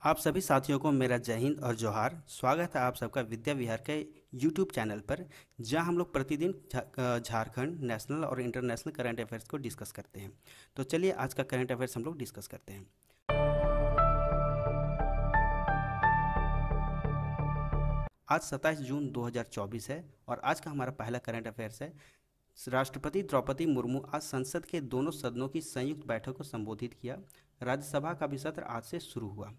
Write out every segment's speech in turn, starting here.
आप सभी साथियों को मेरा जय हिंद और जोहार। स्वागत है आप सबका विद्या विहार के यूट्यूब चैनल पर, जहां हम लोग प्रतिदिन झारखंड नेशनल और इंटरनेशनल करंट अफेयर्स को डिस्कस करते हैं। तो चलिए आज का करंट अफेयर्स हम लोग डिस्कस करते हैं। आज 27 जून 2024 है और आज का हमारा पहला करंट अफेयर्स है। राष्ट्रपति द्रौपदी मुर्मू आज संसद के दोनों सदनों की संयुक्त बैठक को संबोधित किया। राज्यसभा का भी सत्र आज से शुरू हुआ।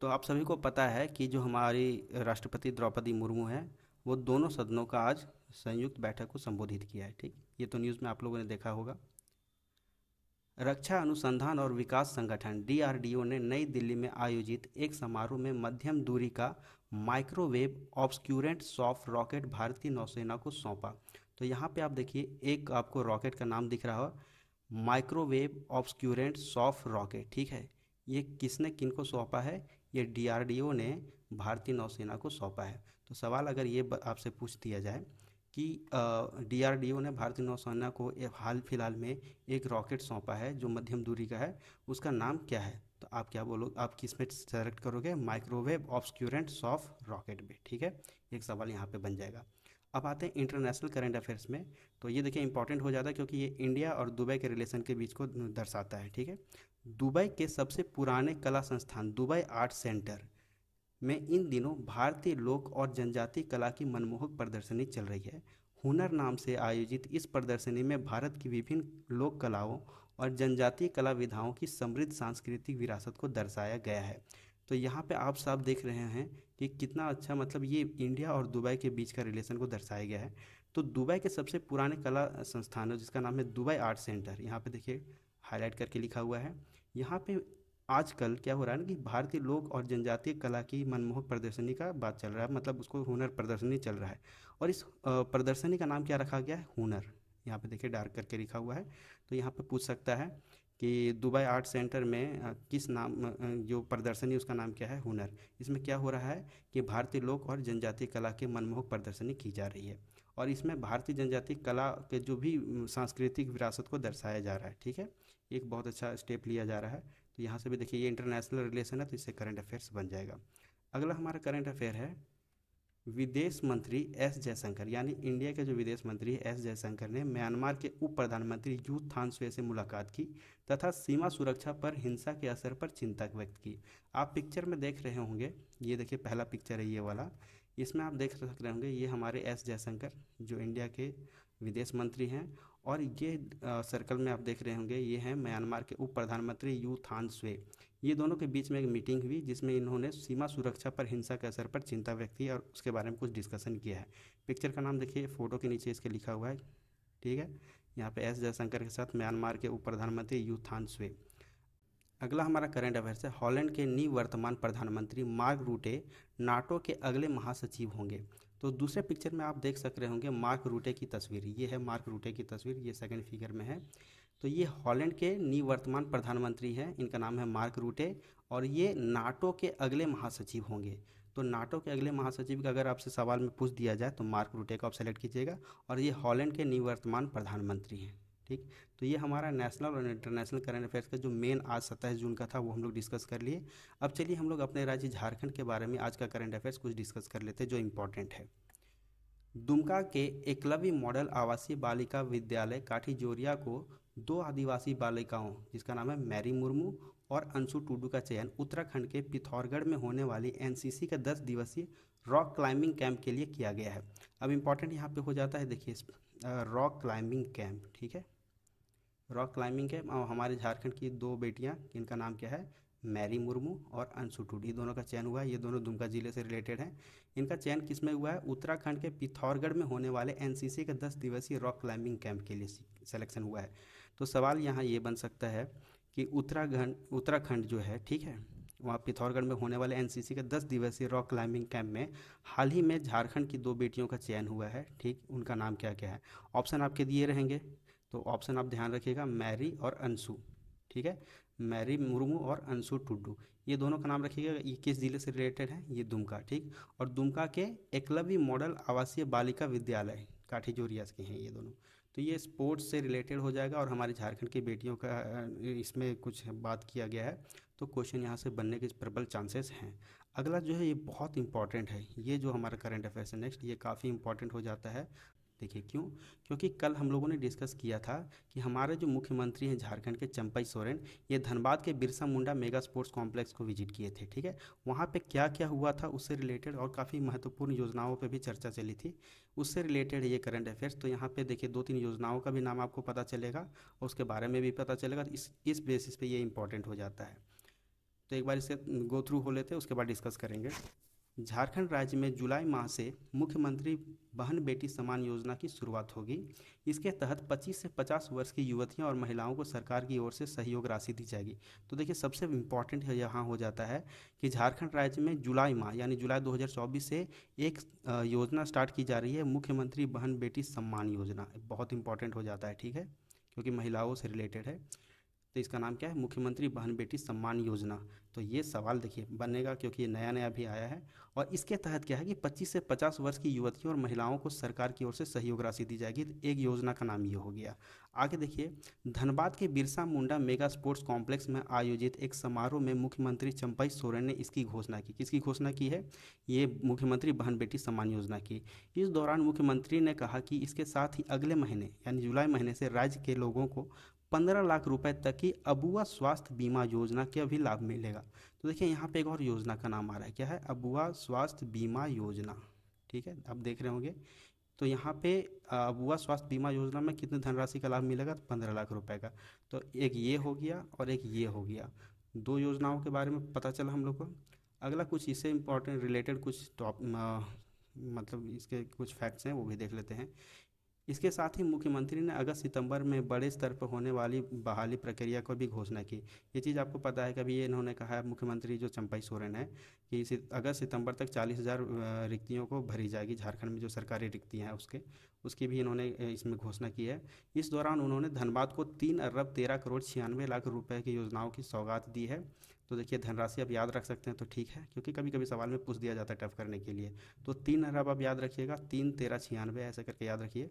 तो आप सभी को पता है कि जो हमारी राष्ट्रपति द्रौपदी मुर्मू हैं, वो दोनों सदनों का आज संयुक्त बैठक को संबोधित किया है। ठीक, ये तो न्यूज़ में आप लोगों ने देखा होगा। रक्षा अनुसंधान और विकास संगठन डीआरडीओ ने नई दिल्ली में आयोजित एक समारोह में मध्यम दूरी का माइक्रोवेव ऑब्सक्यूरेंट सॉफ्ट रॉकेट भारतीय नौसेना को सौंपा। तो यहाँ पे आप देखिए, एक आपको रॉकेट का नाम दिख रहा हो, माइक्रोवेव ऑब्सक्यूरेंट सॉफ्ट रॉकेट। ठीक है, ये किसने किनको सौंपा है? ये डीआरडीओ ने भारतीय नौसेना को सौंपा है। तो सवाल अगर ये आपसे पूछ दिया जाए कि डीआरडीओ ने भारतीय नौसेना को हाल फिलहाल में एक रॉकेट सौंपा है जो मध्यम दूरी का है, उसका नाम क्या है? तो आप क्या बोलो, आप किस में सेलेक्ट करोगे? माइक्रोवेव ऑब्सक्यूरेंट सॉफ्ट रॉकेट में। ठीक है, एक सवाल यहाँ पे बन जाएगा। अब आते हैं इंटरनेशनल करंट अफेयर्स में। तो ये देखिए इंपॉर्टेंट हो जाता है क्योंकि ये इंडिया और दुबई के रिलेशन के बीच को दर्शाता है। ठीक है, दुबई के सबसे पुराने कला संस्थान दुबई आर्ट सेंटर में इन दिनों भारतीय लोक और जनजातीय कला की मनमोहक प्रदर्शनी चल रही है। हुनर नाम से आयोजित इस प्रदर्शनी में भारत की विभिन्न लोक कलाओं और जनजातीय कला विधाओं की समृद्ध सांस्कृतिक विरासत को दर्शाया गया है। तो यहाँ पे आप साफ देख रहे हैं कि कितना अच्छा, मतलब ये इंडिया और दुबई के बीच का रिलेशन को दर्शाया गया है। तो दुबई के सबसे पुराने कला संस्थान है जिसका नाम है दुबई आर्ट सेंटर, यहाँ पे देखिए हाईलाइट करके लिखा हुआ है। यहाँ पे आजकल क्या हो रहा है ना कि भारतीय लोक और जनजातीय कला की मनमोहक प्रदर्शनी का बात चल रहा है, मतलब उसको हुनर प्रदर्शनी चल रहा है। और इस प्रदर्शनी का नाम क्या रखा गया है? हुनर। यहाँ पे देखिए डार्क करके लिखा हुआ है। तो यहाँ पे पूछ सकता है कि दुबई आर्ट सेंटर में किस नाम जो प्रदर्शनी उसका नाम क्या है? हुनर। इसमें क्या हो रहा है कि भारतीय लोक और जनजातीय कला की मनमोहक प्रदर्शनी की जा रही है और इसमें भारतीय जनजातीय कला के जो भी सांस्कृतिक विरासत को दर्शाया जा रहा है। ठीक है, एक बहुत अच्छा स्टेप लिया जा रहा है। तो यहाँ से भी देखिए ये इंटरनेशनल रिलेशन है, तो इससे करंट अफेयर्स बन जाएगा। अगला हमारा करंट अफेयर है, विदेश मंत्री एस जयशंकर, यानी इंडिया के जो विदेश मंत्री है एस जयशंकर ने म्यांमार के उप प्रधानमंत्री यू थान स्वे से मुलाकात की तथा सीमा सुरक्षा पर हिंसा के असर पर चिंता व्यक्त की। आप पिक्चर में देख रहे होंगे, ये देखिए पहला पिक्चर है ये वाला। इसमें आप देख सकते होंगे ये हमारे एस जयशंकर जो इंडिया के विदेश मंत्री हैं, और ये सर्कल में आप देख रहे होंगे ये हैं म्यांमार के उप प्रधानमंत्री यू थान स्वे। ये दोनों के बीच में एक मीटिंग हुई जिसमें इन्होंने सीमा सुरक्षा पर हिंसा के असर पर चिंता व्यक्त की और उसके बारे में कुछ डिस्कशन किया है। पिक्चर का नाम देखिए, फोटो के नीचे इसके लिखा हुआ है। ठीक है, यहाँ पे एस जयशंकर के साथ म्यांमार के उप प्रधानमंत्री यू थान स्वे। अगला हमारा करंट अफेयर्स है, हॉलैंड के निवर्तमान प्रधानमंत्री मार्क रूटे नाटो के अगले महासचिव होंगे। तो दूसरे पिक्चर में आप देख सक रहे होंगे मार्क रूटे की तस्वीर, ये है मार्क रूटे की तस्वीर, ये सेकंड फिगर में है। तो ये हॉलैंड के निवर्तमान प्रधानमंत्री हैं, इनका नाम है मार्क रूटे और ये नाटो के अगले महासचिव होंगे। तो नाटो के अगले महासचिव का अगर आपसे सवाल में पूछ दिया जाए तो मार्क रूटे को आप सेलेक्ट कीजिएगा और ये हॉलैंड के निवर्तमान प्रधानमंत्री हैं। ठीक, तो ये हमारा नेशनल और इंटरनेशनल करंट अफेयर्स का जो मेन आज 27 जून का था वो हम लोग डिस्कस कर लिए। अब चलिए हम लोग अपने राज्य झारखंड के बारे में आज का करंट अफेयर्स कुछ डिस्कस कर लेते हैं जो इम्पोर्टेंट है। दुमका के एकलव्य मॉडल आवासीय बालिका विद्यालय काठीजोरिया को दो आदिवासी बालिकाओं जिसका नाम है मैरी मुर्मू और अंशु टुडू का चयन उत्तराखंड के पिथौरगढ़ में होने वाली एनसीसी का 10 दिवसीय रॉक क्लाइंबिंग कैंप के लिए किया गया है। अब इम्पॉर्टेंट यहाँ पे हो जाता है, देखिए रॉक क्लाइंबिंग कैंप। ठीक है, रॉक क्लाइंबिंग कैंप और हमारे झारखंड की दो बेटियां, इनका नाम क्या है? मैरी मुर्मू और अंशु टूडू, दोनों का चयन हुआ है। ये दोनों दुमका जिले से रिलेटेड हैं। इनका चयन किस में हुआ है? उत्तराखंड के पिथौरगढ़ में होने वाले एनसीसी का 10 दिवसीय रॉक क्लाइंबिंग कैंप के लिए सिलेक्शन हुआ है। तो सवाल यहाँ ये बन सकता है कि उत्तराखंड जो है, ठीक है, वहाँ पिथौरगढ़ में होने वाले एनसीसी का 10 दिवसीय रॉक क्लाइंबिंग कैंप में हाल ही में झारखंड की दो बेटियों का चयन हुआ है। ठीक, उनका नाम क्या क्या है? ऑप्शन आपके दिए रहेंगे, तो ऑप्शन आप ध्यान रखिएगा, मैरी और अंशु। ठीक है, मैरी मुर्मू और अंशु टुड्डू, ये दोनों का नाम रखिएगा। ये किस जिले से रिलेटेड है? ये दुमका। ठीक, और दुमका के एकलव्य मॉडल आवासीय बालिका विद्यालय काठीजोरिया के हैं ये दोनों। तो ये स्पोर्ट्स से रिलेटेड हो जाएगा और हमारे झारखंड की बेटियों का इसमें कुछ बात किया गया है। तो क्वेश्चन यहाँ से बनने के प्रबल चांसेस हैं। अगला जो है ये बहुत इंपॉर्टेंट है, ये जो हमारा करंट अफेयर्स है नेक्स्ट, ये काफ़ी इंपॉर्टेंट हो जाता है। देखिए क्यों, क्योंकि कल हम लोगों ने डिस्कस किया था कि हमारे जो मुख्यमंत्री हैं झारखंड के चंपई सोरेन, ये धनबाद के Birsa Munda mega sports complex को विजिट किए थे। ठीक है, वहाँ पे क्या क्या हुआ था उससे रिलेटेड और काफ़ी महत्वपूर्ण योजनाओं पे भी चर्चा चली थी, उससे रिलेटेड ये करंट अफेयर्स। तो यहाँ पे देखिए 2-3 योजनाओं का भी नाम आपको पता चलेगा और उसके बारे में भी पता चलेगा। इस बेसिस पे ये इंपॉर्टेंट हो जाता है। तो एक बार इसे गो थ्रू हो लेते हैं, उसके बाद डिस्कस करेंगे। झारखंड राज्य में जुलाई माह से मुख्यमंत्री बहन बेटी समान योजना की शुरुआत होगी। इसके तहत 25 से 50 वर्ष की युवतियों और महिलाओं को सरकार की ओर से सहयोग राशि दी जाएगी। तो देखिए सबसे इम्पॉर्टेंट यहाँ हो जाता है कि झारखंड राज्य में जुलाई माह यानी जुलाई 2024 से एक योजना स्टार्ट की जा रही है, मुख्यमंत्री बहन बेटी सम्मान योजना। बहुत इंपॉर्टेंट हो जाता है, ठीक है, क्योंकि महिलाओं से रिलेटेड है। तो इसका नाम क्या है, मुख्यमंत्री बहन बेटी सम्मान योजना। तो ये सवाल देखिए बनेगा क्योंकि ये नया नया भी आया है। और इसके तहत क्या है कि 25 से 50 वर्ष की युवतियों और महिलाओं को सरकार की ओर से सहयोग राशि दी जाएगी। एक योजना का नाम ये हो गया। आगे देखिए, धनबाद के Birsa Munda mega sports complex में आयोजित एक समारोह में मुख्यमंत्री चंपई सोरेन ने इसकी घोषणा की। किसकी घोषणा की है, ये मुख्यमंत्री बहन बेटी सम्मान योजना की। इस दौरान मुख्यमंत्री ने कहा कि इसके साथ ही अगले महीने यानी जुलाई महीने से राज्य के लोगों को 15 लाख रुपए तक की अबुआ स्वास्थ्य बीमा योजना का भी लाभ मिलेगा। तो देखिए यहाँ पे एक और योजना का नाम आ रहा है, क्या है, अबुआ स्वास्थ्य बीमा योजना। ठीक है, आप देख रहे होंगे। तो यहाँ पे अबुआ स्वास्थ्य बीमा योजना में कितनी धनराशि का लाभ मिलेगा, तो 15 लाख रुपए का। तो एक ये हो गया और एक ये हो गया, दो योजनाओं के बारे में पता चला हम लोग को। अगला कुछ इससे इम्पोर्टेंट रिलेटेड कुछ मतलब इसके कुछ फैक्ट्स हैं वो भी देख लेते हैं। इसके साथ ही मुख्यमंत्री ने अगस्त सितंबर में बड़े स्तर पर होने वाली बहाली प्रक्रिया को भी घोषणा की। ये चीज़ आपको पता है, कभी ये इन्होंने कहा है मुख्यमंत्री जो चंपई सोरेन है कि अगस्त सितंबर तक 40,000 रिक्तियों को भरी जाएगी झारखंड में, जो सरकारी रिक्तियाँ हैं उसकी भी इन्होंने इसमें घोषणा की है। इस दौरान उन्होंने धनबाद को 3 अरब 13 करोड़ 96 लाख रुपए की योजनाओं की सौगात दी है। तो देखिए धनराशि आप याद रख सकते हैं तो ठीक है, क्योंकि कभी कभी सवाल में पूछ दिया जाता है टफ करने के लिए। तो 3 अरब आप याद रखिएगा, 3 13 96 ऐसे करके याद रखिए।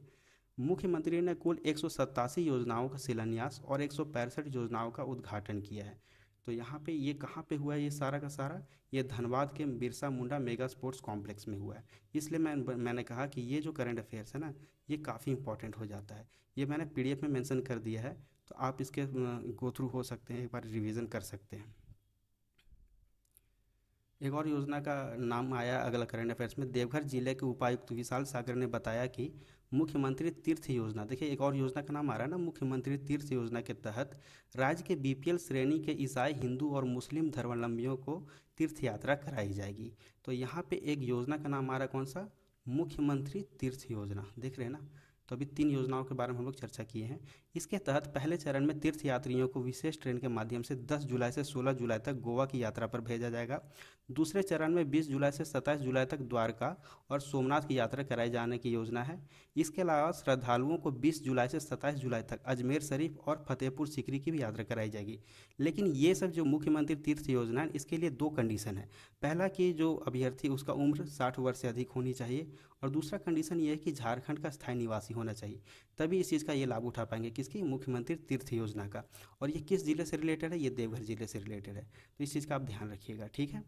मुख्यमंत्री ने कुल 187 योजनाओं का शिलान्यास और 165 योजनाओं का उद्घाटन किया है। तो यहाँ पे ये कहाँ पे हुआ है, ये सारा का सारा ये धनबाद के Birsa Munda mega sports complex में हुआ है। इसलिए मैंने कहा कि ये जो करंट अफेयर्स है ना, ये काफ़ी इंपॉर्टेंट हो जाता है। ये मैंने पीडीएफ में मेंशन कर दिया है, तो आप इसके गो थ्रू हो सकते हैं, एक बार रिवीजन कर सकते हैं। एक और योजना का नाम आया अगला करंट अफेयर्स में। देवघर जिले के उपायुक्त विशाल सागर ने बताया कि मुख्यमंत्री तीर्थ योजना, देखिए एक और योजना का नाम आ रहा है ना, मुख्यमंत्री तीर्थ योजना के तहत राज्य के बीपीएल श्रेणी के ईसाई, हिंदू और मुस्लिम धर्मावलंबियों को तीर्थ यात्रा कराई जाएगी। तो यहाँ पे एक योजना का नाम आ रहा है, कौन सा, मुख्यमंत्री तीर्थ योजना। देख रहे हैं ना, तो अभी 3 योजनाओं के बारे में हम लोग चर्चा किए हैं। इसके तहत पहले चरण में तीर्थ यात्रियों को विशेष ट्रेन के माध्यम से 10 जुलाई से 16 जुलाई तक गोवा की यात्रा पर भेजा जाएगा। दूसरे चरण में 20 जुलाई से 27 जुलाई तक द्वारका और सोमनाथ की यात्रा कराई जाने की योजना है। इसके अलावा श्रद्धालुओं को 20 जुलाई से 27 जुलाई तक अजमेर शरीफ और फतेहपुर सीकरी की भी यात्रा कराई जाएगी। लेकिन ये सब जो मुख्यमंत्री तीर्थ योजना है, इसके लिए 2 कंडीशन है। पहला कि जो अभ्यर्थी उसका उम्र 60 वर्ष से अधिक होनी चाहिए, और दूसरा कंडीशन ये है कि झारखंड का स्थायी निवासी होना चाहिए, तभी इस चीज़ का ये लाभ उठा पाएंगे। किसकी, मुख्यमंत्री तीर्थ योजना का। और ये किस जिले से रिलेटेड है, ये देवघर जिले से रिलेटेड है। तो इस चीज़ का आप ध्यान रखिएगा, ठीक है।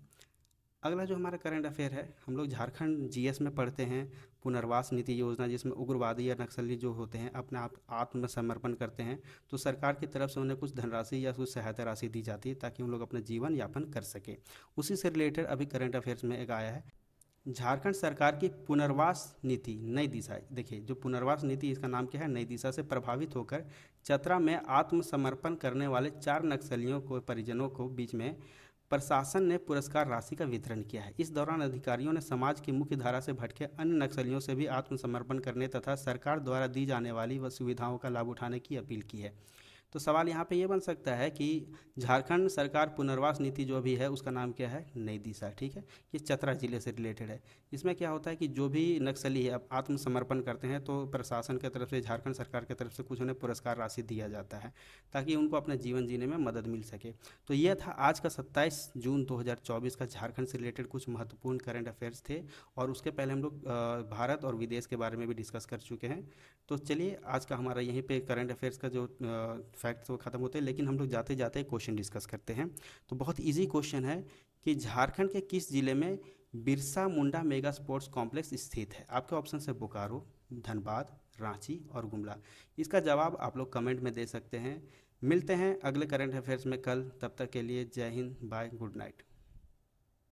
अगला जो हमारा करंट अफेयर है, हम लोग झारखंड जीएस में पढ़ते हैं पुनर्वास नीति योजना, जिसमें उग्रवादी या नक्सली जो होते हैं अपने आप आत्मसमर्पण करते हैं, तो सरकार की तरफ से उन्हें कुछ धनराशि या कुछ सहायता राशि दी जाती है ताकि उन लोग अपना जीवन यापन कर सके। उसी से रिलेटेड अभी करंट अफेयर्स में एक आया है, झारखंड सरकार की पुनर्वास नीति नई दिशा। देखिए जो पुनर्वास नीति, इसका नाम क्या है, नई दिशा से प्रभावित होकर चतरा में आत्मसमर्पण करने वाले 4 नक्सलियों को परिजनों को बीच में प्रशासन ने पुरस्कार राशि का वितरण किया है। इस दौरान अधिकारियों ने समाज की मुख्य धारा से भटके अन्य नक्सलियों से भी आत्मसमर्पण करने तथा सरकार द्वारा दी जाने वाली व सुविधाओं का लाभ उठाने की अपील की है। तो सवाल यहाँ पे ये बन सकता है कि झारखंड सरकार पुनर्वास नीति जो भी है उसका नाम क्या है, नई दिशा, ठीक है। ये चतरा जिले से रिलेटेड है। इसमें क्या होता है कि जो भी नक्सली है अब आत्मसमर्पण करते हैं तो प्रशासन की तरफ से, झारखंड सरकार की तरफ से कुछ उन्हें पुरस्कार राशि दिया जाता है ताकि उनको अपने जीवन जीने में मदद मिल सके। तो यह था आज का 27 जून 2024 का झारखंड से रिलेटेड कुछ महत्वपूर्ण करंट अफेयर्स थे। और उसके पहले हम लोग भारत और विदेश के बारे में भी डिस्कस कर चुके हैं। तो चलिए आज का हमारा यहीं पे करंट अफेयर्स का जो फैक्ट तो खत्म होते हैं, लेकिन हम लोग जाते जाते क्वेश्चन डिस्कस करते हैं। तो बहुत इजी क्वेश्चन है कि झारखंड के किस जिले में Birsa Munda mega sports complex स्थित है? आपके ऑप्शन है बोकारो, धनबाद, रांची और गुमला। इसका जवाब आप लोग कमेंट में दे सकते हैं। मिलते हैं अगले करंट अफेयर्स में कल, तब तक के लिए जय हिंद, बाय, गुड नाइट।